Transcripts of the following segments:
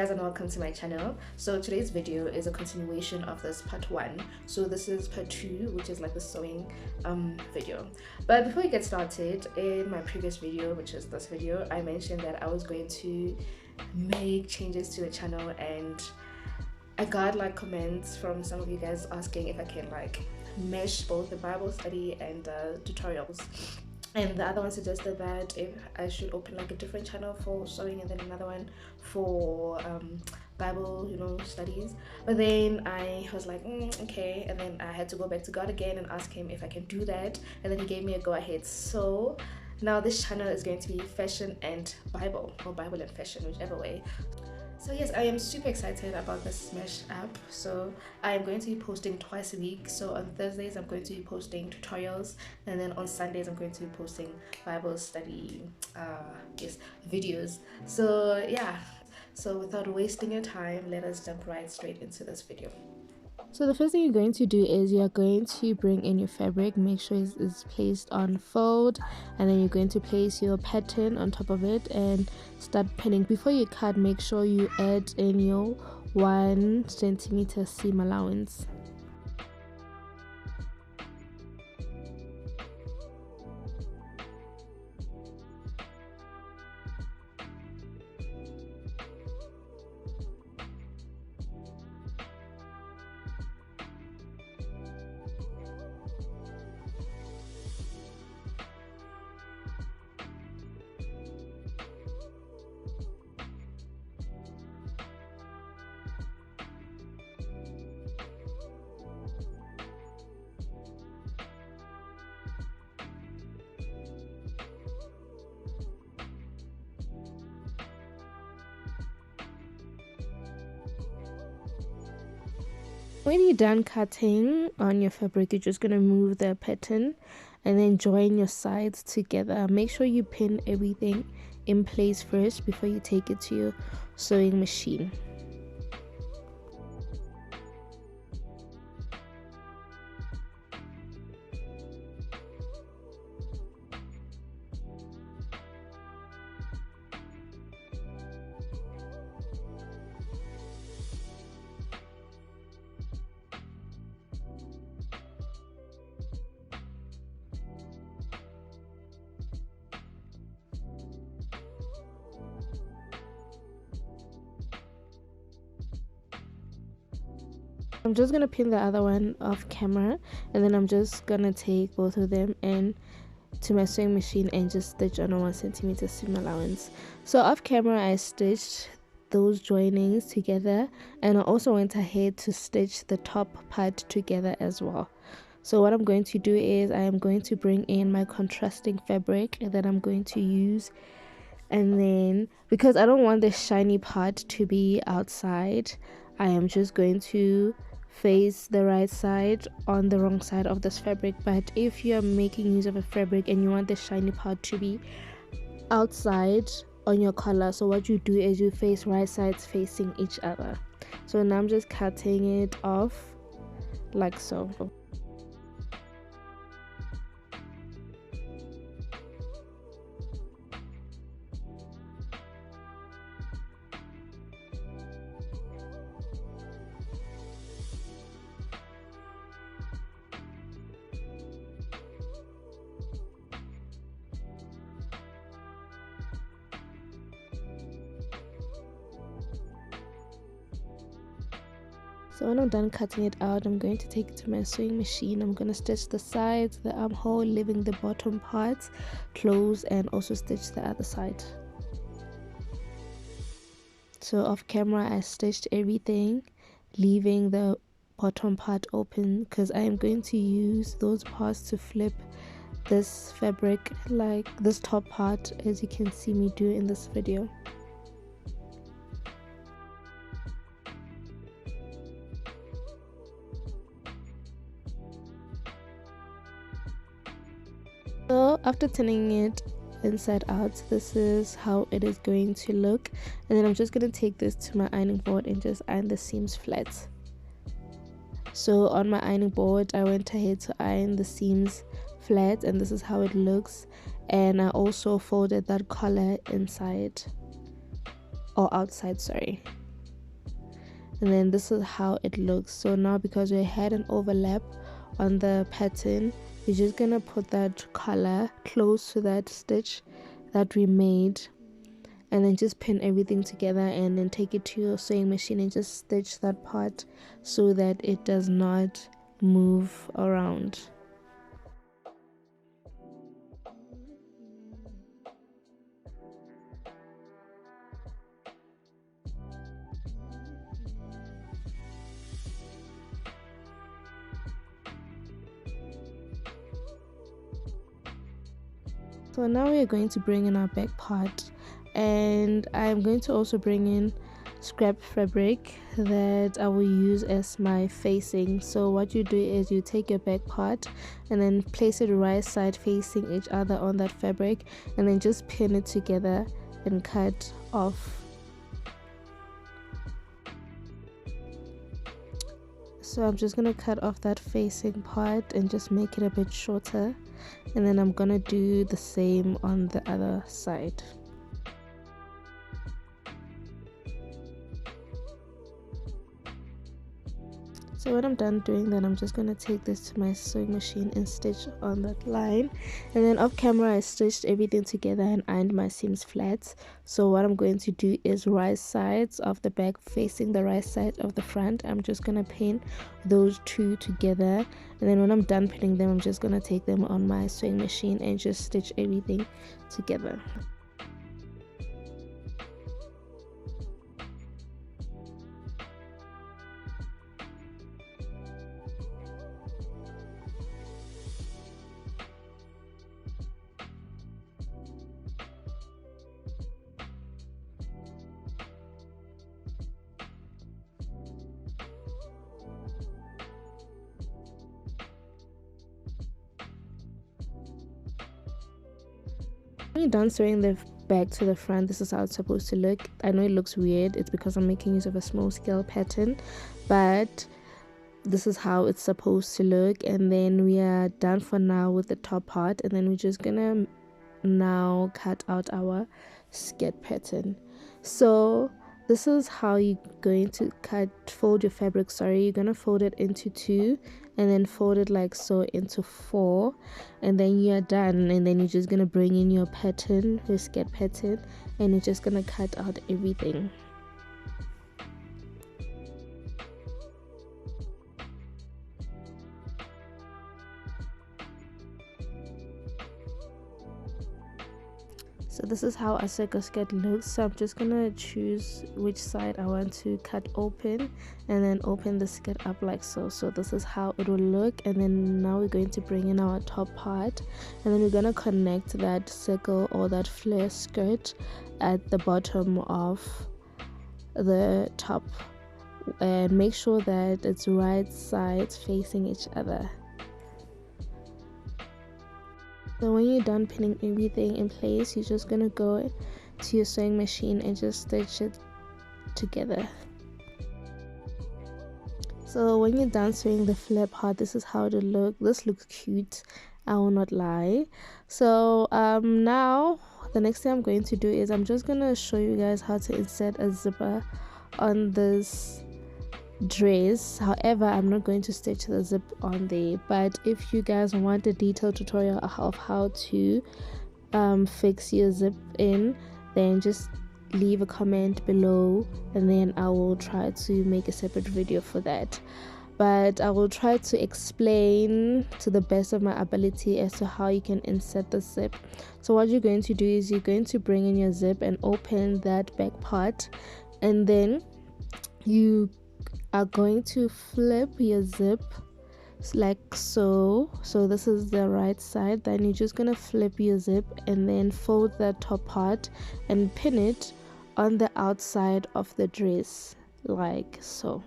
guys and welcome to my channel. So today's video is a continuation of this part 1. So this is part 2, which is like the sewing video. But before we get started, in my previous video, which is this video, I mentioned that I was going to make changes to the channel, and I got like comments from some of you guys asking if I can like mesh both the Bible study and tutorials. And the other one suggested that if I should open like a different channel for sewing and then another one for Bible, studies. But then I was like, okay. And then I had to go back to God again and ask him if I can do that. And then he gave me a go ahead. So now this channel is going to be fashion and Bible, or Bible and fashion, whichever way. So yes, I am super excited about this Mesh app. So I am going to be posting twice a week. So on Thursdays I'm going to be posting tutorials, and then on Sundays I'm going to be posting Bible study videos. So yeah, so without wasting your time, let us jump right straight into this video. So the first thing you're going to do is you're going to bring in your fabric, make sure it's placed on fold, and then you're going to place your pattern on top of it and start pinning. Before you cut, make sure you add in your 1 centimeter seam allowance. When you're done cutting on your fabric, you're just going to move the pattern and then join your sides together. Make sure you pin everything in place first before you take it to your sewing machine. I'm just going to pin the other one off camera, and then I'm just going to take both of them in to my sewing machine and just stitch on a 1 centimeter seam allowance. So off camera I stitched those joinings together, and I also went ahead to stitch the top part together as well. So what I'm going to do is I am going to bring in my contrasting fabric that I'm going to use, and then because I don't want the shiny part to be outside, I am just going to face the right side on the wrong side of this fabric. But if you're making use of a fabric and you want the shiny part to be outside on your collar, so what you do is you face right sides facing each other. So now I'm just cutting it off like so. So when I'm done cutting it out, I'm going to take it to my sewing machine. I'm going to stitch the sides, the armhole, leaving the bottom parts closed, and also stitch the other side. So off camera I stitched everything, leaving the bottom part open because I am going to use those parts to flip this fabric, like this top part, as you can see me do in this video. So after turning it inside out, this is how it is going to look, and then I'm just going to take this to my ironing board and just iron the seams flat. So on my ironing board I went ahead to iron the seams flat, and this is how it looks. And I also folded that collar inside, or outside, sorry. and then this is how it looks. So now, because we had an overlap on the pattern, we're just gonna put that collar close to that stitch that we made, and then just pin everything together, and then take it to your sewing machine and just stitch that part so that it does not move around. So now we are going to bring in our back part, and I'm going to also bring in scrap fabric that I will use as my facing. So what you do is you take your back part and then place it right side facing each other on that fabric, and then just pin it together and cut off. So I'm just gonna cut off that facing part and just make it a bit shorter, and then I'm gonna do the same on the other side. So when I'm done doing that, I'm just going to take this to my sewing machine and stitch on that line. And then off camera, I stitched everything together and ironed my seams flat. So what I'm going to do is right sides of the back facing the right side of the front. I'm just going to pin those two together. And then when I'm done pinning them, I'm just going to take them on my sewing machine and just stitch everything together. When you're done sewing the back to the front, this is how it's supposed to look. I know it looks weird, it's because I'm making use of a small scale pattern, but this is how it's supposed to look. And then we are done for now with the top part, and then we're just gonna now cut out our skirt pattern. So this is how you're going to fold your fabric. You're gonna fold it into two and then fold it like so into four, and then you're done. And then you're just gonna bring in your pattern, your skirt pattern, and you're just gonna cut out everything. So this is how a circle skirt looks. So I'm just gonna choose which side I want to cut open, and then open the skirt up like so. So this is how it will look. And then now we're going to bring in our top part, and then we're gonna connect that circle or that flare skirt at the bottom of the top, and make sure that it's right sides facing each other. So when you're done pinning everything in place, you're just gonna go to your sewing machine and just stitch it together. So when you're done sewing the flare part, this is how it will look. This looks cute, I will not lie. So now the next thing I'm going to do is I'm just gonna show you guys how to insert a zipper on this dress. However, I'm not going to stitch the zip on there, but if you guys want a detailed tutorial of how to fix your zip in, then just leave a comment below, and then I will try to make a separate video for that. But I will try to explain to the best of my ability as to how you can insert the zip. So what you're going to do is you're going to bring in your zip and open that back part, and then you are going to flip your zip like so. So this is the right side. Then you're just gonna flip your zip and then fold that top part and pin it on the outside of the dress like so.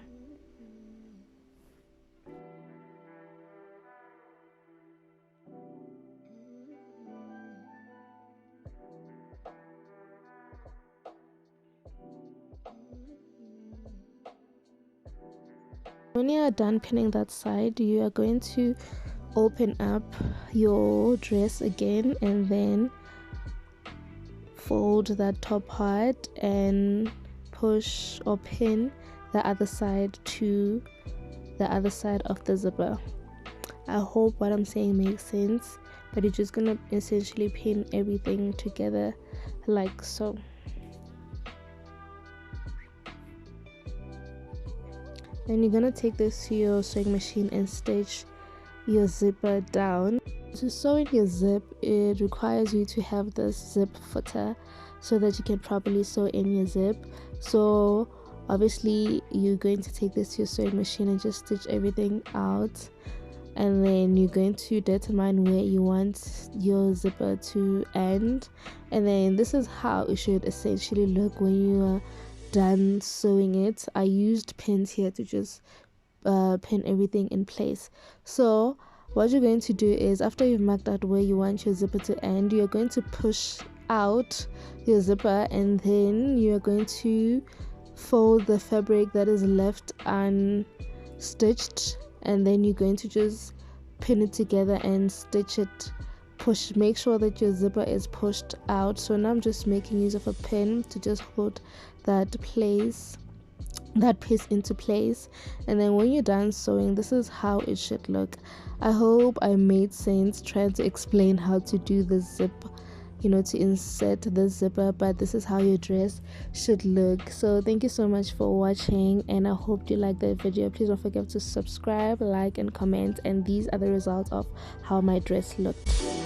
When you are done pinning that side, you are going to open up your dress again and then fold that top part and push or pin the other side to the other side of the zipper. I hope what I'm saying makes sense, but you're just gonna essentially pin everything together like so. Then you're gonna take this to your sewing machine and stitch your zipper down. To sew in your zip, it requires you to have this zip footer so that you can properly sew in your zip. So obviously you're going to take this to your sewing machine and just stitch everything out, and then you're going to determine where you want your zipper to end, and then this is how it should essentially look when you are done sewing it. I used pins here to just pin everything in place. So what you're going to do is, after you've marked out where you want your zipper to end, you're going to push out your zipper, and then you're going to fold the fabric that is left unstitched, and then you're going to just pin it together and stitch it. Make sure that your zipper is pushed out. So now I'm just making use of a pin to just hold that piece into place, and then when you're done sewing, this is how it should look. I hope I made sense trying to explain how to do the zip, to insert the zipper, but this is how your dress should look. So thank you so much for watching, and I hope you liked the video. Please don't forget to subscribe, like, and comment, and these are the results of how my dress looked.